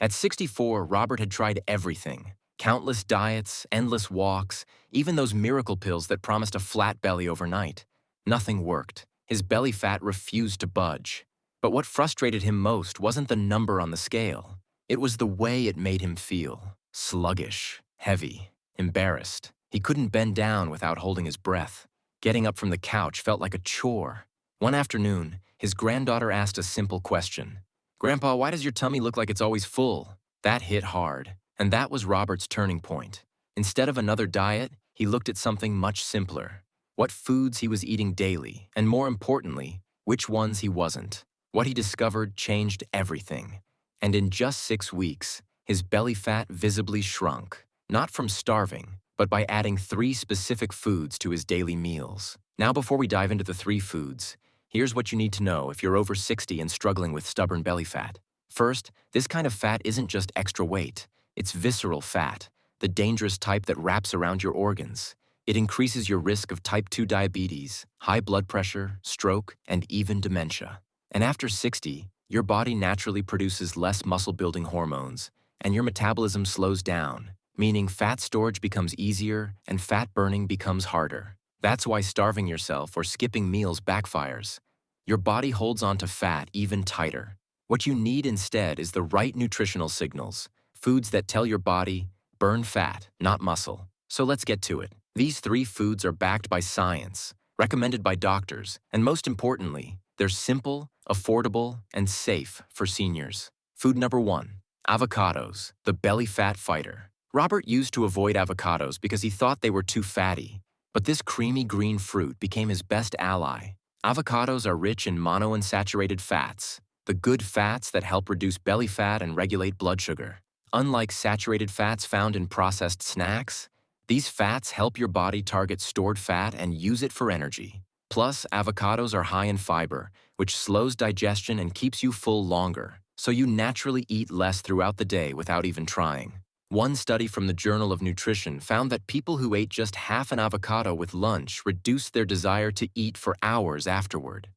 At 64, Robert had tried everything. Countless diets, endless walks, even those miracle pills that promised a flat belly overnight. Nothing worked. His belly fat refused to budge. But what frustrated him most wasn't the number on the scale. It was the way it made him feel. Sluggish, heavy, embarrassed. He couldn't bend down without holding his breath. Getting up from the couch felt like a chore. One afternoon, his granddaughter asked a simple question. "Grandpa, why does your tummy look like it's always full?" That hit hard, and that was Robert's turning point. Instead of another diet, he looked at something much simpler. What foods he was eating daily, and more importantly, which ones he wasn't. What he discovered changed everything. And in just 6 weeks, his belly fat visibly shrunk, not from starving, but by adding 3 specific foods to his daily meals. Now, before we dive into the 3 foods, here's what you need to know if you're over 60 and struggling with stubborn belly fat. First, this kind of fat isn't just extra weight. It's visceral fat, the dangerous type that wraps around your organs. It increases your risk of type 2 diabetes, high blood pressure, stroke, and even dementia. And after 60, your body naturally produces less muscle-building hormones, and your metabolism slows down, meaning fat storage becomes easier and fat burning becomes harder. That's why starving yourself or skipping meals backfires. Your body holds on to fat even tighter. What you need instead is the right nutritional signals, foods that tell your body, burn fat, not muscle. So let's get to it. These 3 foods are backed by science, recommended by doctors, and most importantly, they're simple, affordable, and safe for seniors. Food number 1, avocados, the belly fat fighter. Robert used to avoid avocados because he thought they were too fatty, but this creamy green fruit became his best ally. Avocados are rich in monounsaturated fats, the good fats that help reduce belly fat and regulate blood sugar. Unlike saturated fats found in processed snacks, these fats help your body target stored fat and use it for energy. Plus, avocados are high in fiber, which slows digestion and keeps you full longer, so you naturally eat less throughout the day without even trying. One study from the Journal of Nutrition found that people who ate just half an avocado with lunch reduced their desire to eat for hours afterward.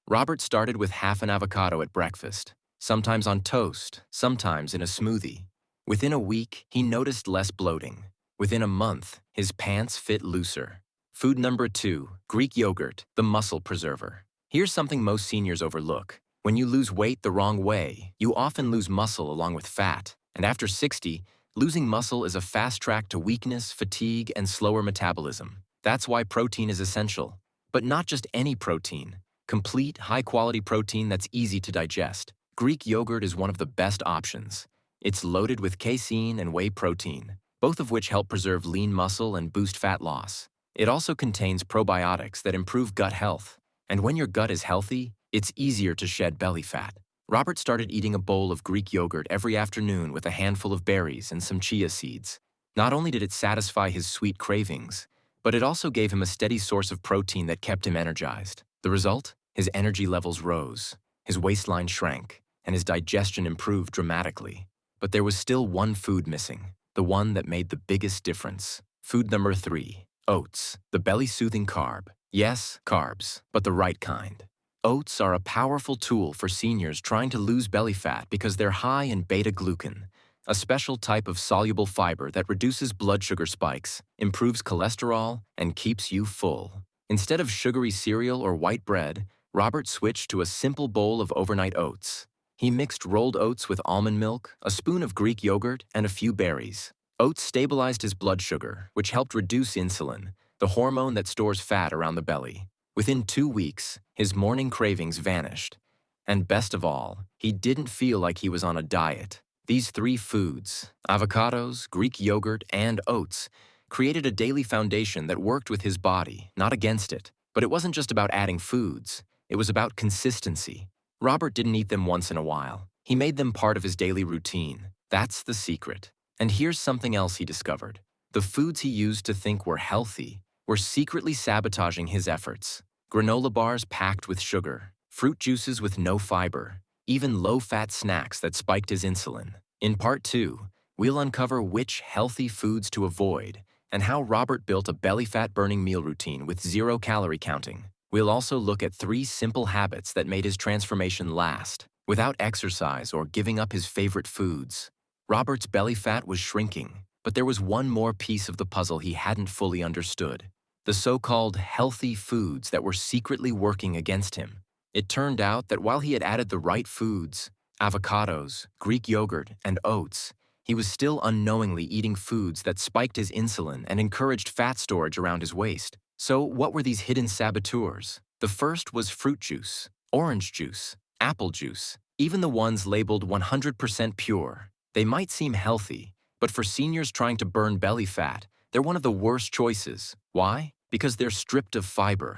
Robert started with half an avocado at breakfast, sometimes on toast, sometimes in a smoothie. Within a week, he noticed less bloating. Within a month, his pants fit looser. Food number 2, Greek yogurt, the muscle preserver. Here's something most seniors overlook. When you lose weight the wrong way, you often lose muscle along with fat. And after 60, losing muscle is a fast track to weakness, fatigue, and slower metabolism. That's why protein is essential. But not just any protein. Complete, high-quality protein that's easy to digest. Greek yogurt is one of the best options. It's loaded with casein and whey protein, both of which help preserve lean muscle and boost fat loss. It also contains probiotics that improve gut health. And when your gut is healthy, it's easier to shed belly fat. Robert started eating a bowl of Greek yogurt every afternoon with a handful of berries and some chia seeds. Not only did it satisfy his sweet cravings, but it also gave him a steady source of protein that kept him energized. The result? His energy levels rose, his waistline shrank, and his digestion improved dramatically. But there was still one food missing, the one that made the biggest difference. Food number 3, oats, the belly-soothing carb. Yes, carbs, but the right kind. Oats are a powerful tool for seniors trying to lose belly fat because they're high in beta-glucan, a special type of soluble fiber that reduces blood sugar spikes, improves cholesterol, and keeps you full. Instead of sugary cereal or white bread, Robert switched to a simple bowl of overnight oats. He mixed rolled oats with almond milk, a spoon of Greek yogurt, and a few berries. Oats stabilized his blood sugar, which helped reduce insulin, the hormone that stores fat around the belly. Within 2 weeks, his morning cravings vanished. And best of all, he didn't feel like he was on a diet. These 3 foods, avocados, Greek yogurt, and oats, created a daily foundation that worked with his body, not against it. But it wasn't just about adding foods. It was about consistency. Robert didn't eat them once in a while. He made them part of his daily routine. That's the secret. And here's something else he discovered. The foods he used to think were healthy were secretly sabotaging his efforts. Granola bars packed with sugar, fruit juices with no fiber, even low-fat snacks that spiked his insulin. In Part 2, we'll uncover which healthy foods to avoid and how Robert built a belly fat-burning meal routine with 0 calorie counting. We'll also look at 3 simple habits that made his transformation last, without exercise or giving up his favorite foods. Robert's belly fat was shrinking, but there was one more piece of the puzzle he hadn't fully understood: the so-called healthy foods that were secretly working against him. It turned out that while he had added the right foods, avocados, Greek yogurt, and oats, he was still unknowingly eating foods that spiked his insulin and encouraged fat storage around his waist. So what were these hidden saboteurs? The first was fruit juice, orange juice, apple juice, even the ones labeled 100% pure. They might seem healthy, but for seniors trying to burn belly fat, they're one of the worst choices. Why? Because they're stripped of fiber.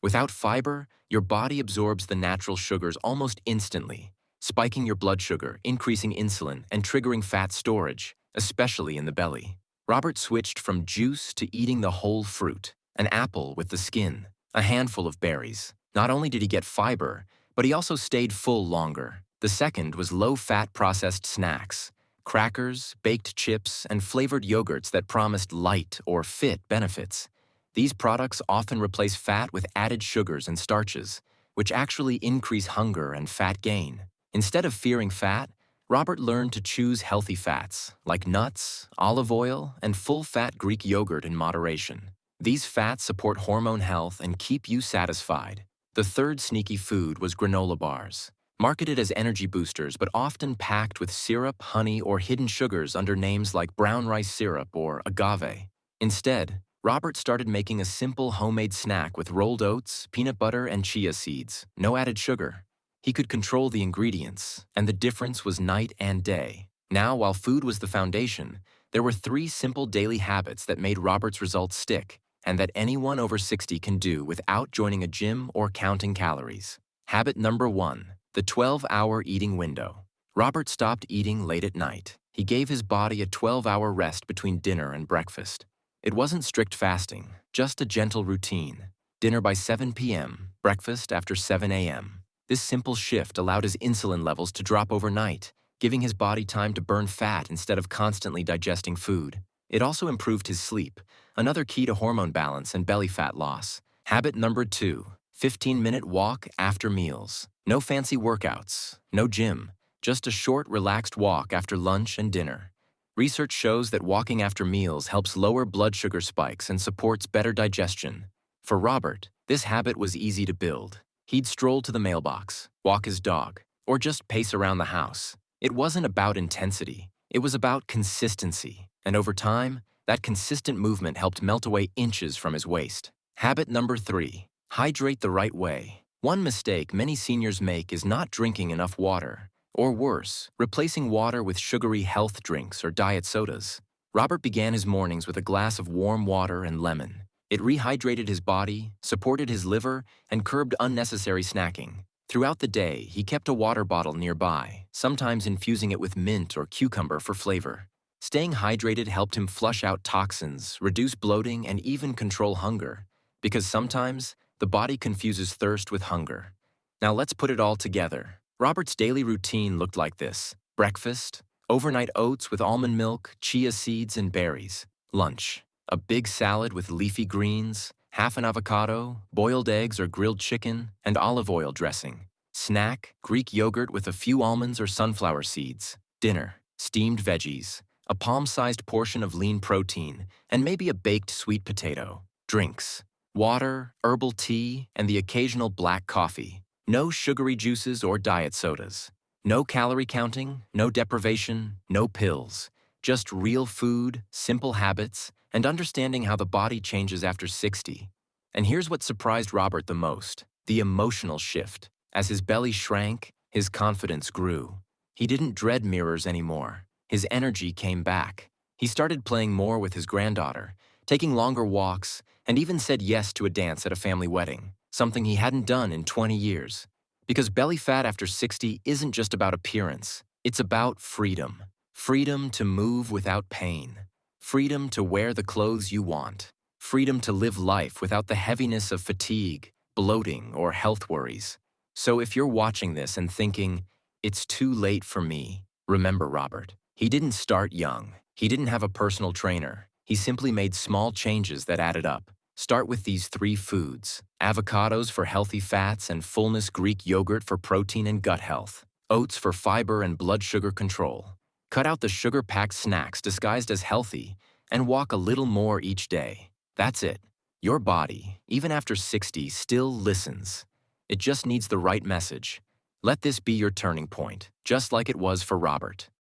Without fiber, your body absorbs the natural sugars almost instantly, spiking your blood sugar, increasing insulin, and triggering fat storage, especially in the belly. Robert switched from juice to eating the whole fruit, an apple with the skin, a handful of berries. Not only did he get fiber, but he also stayed full longer. The second was low-fat processed snacks: crackers, baked chips, and flavored yogurts that promised light or fit benefits. These products often replace fat with added sugars and starches, which actually increase hunger and fat gain. Instead of fearing fat, Robert learned to choose healthy fats, like nuts, olive oil, and full-fat Greek yogurt in moderation. These fats support hormone health and keep you satisfied. The third sneaky food was granola bars, marketed as energy boosters but often packed with syrup, honey, or hidden sugars under names like brown rice syrup or agave. Instead, Robert started making a simple homemade snack with rolled oats, peanut butter, and chia seeds, no added sugar. He could control the ingredients, and the difference was night and day. Now, while food was the foundation, there were 3 simple daily habits that made Robert's results stick, and that anyone over 60 can do without joining a gym or counting calories. Habit number 1: the 12-hour eating window. Robert stopped eating late at night. He gave his body a 12-hour rest between dinner and breakfast. It wasn't strict fasting, just a gentle routine. Dinner by 7 p.m., breakfast after 7 a.m. This simple shift allowed his insulin levels to drop overnight, giving his body time to burn fat instead of constantly digesting food. It also improved his sleep, another key to hormone balance and belly fat loss. Habit number 2: 15-minute walk after meals. No fancy workouts, no gym, just a short, relaxed walk after lunch and dinner. Research shows that walking after meals helps lower blood sugar spikes and supports better digestion. For Robert, this habit was easy to build. He'd stroll to the mailbox, walk his dog, or just pace around the house. It wasn't about intensity, it was about consistency. And over time, that consistent movement helped melt away inches from his waist. Habit number 3: hydrate the right way. One mistake many seniors make is not drinking enough water, or worse, replacing water with sugary health drinks or diet sodas. Robert began his mornings with a glass of warm water and lemon. It rehydrated his body, supported his liver, and curbed unnecessary snacking. Throughout the day, he kept a water bottle nearby, sometimes infusing it with mint or cucumber for flavor. Staying hydrated helped him flush out toxins, reduce bloating, and even control hunger, because sometimes the body confuses thirst with hunger. Now let's put it all together. Robert's daily routine looked like this: breakfast, overnight oats with almond milk, chia seeds, and berries. Lunch, a big salad with leafy greens, half an avocado, boiled eggs or grilled chicken, and olive oil dressing. Snack, Greek yogurt with a few almonds or sunflower seeds. Dinner, steamed veggies, a palm-sized portion of lean protein, and maybe a baked sweet potato. Drinks, water, herbal tea, and the occasional black coffee. No sugary juices or diet sodas. No calorie counting, no deprivation, no pills. Just real food, simple habits, and understanding how the body changes after 60. And here's what surprised Robert the most: the emotional shift. As his belly shrank, his confidence grew. He didn't dread mirrors anymore. His energy came back. He started playing more with his granddaughter, taking longer walks, and even said yes to a dance at a family wedding, something he hadn't done in 20 years. Because belly fat after 60 isn't just about appearance, it's about freedom. Freedom to move without pain. Freedom to wear the clothes you want. Freedom to live life without the heaviness of fatigue, bloating, or health worries. So if you're watching this and thinking, "It's too late for me," remember Robert. He didn't start young. He didn't have a personal trainer. He simply made small changes that added up. Start with these 3 foods: avocados for healthy fats and fullness, Greek yogurt for protein and gut health, oats for fiber and blood sugar control. Cut out the sugar-packed snacks disguised as healthy and walk a little more each day. That's it. Your body, even after 60, still listens. It just needs the right message. Let this be your turning point, just like it was for Robert.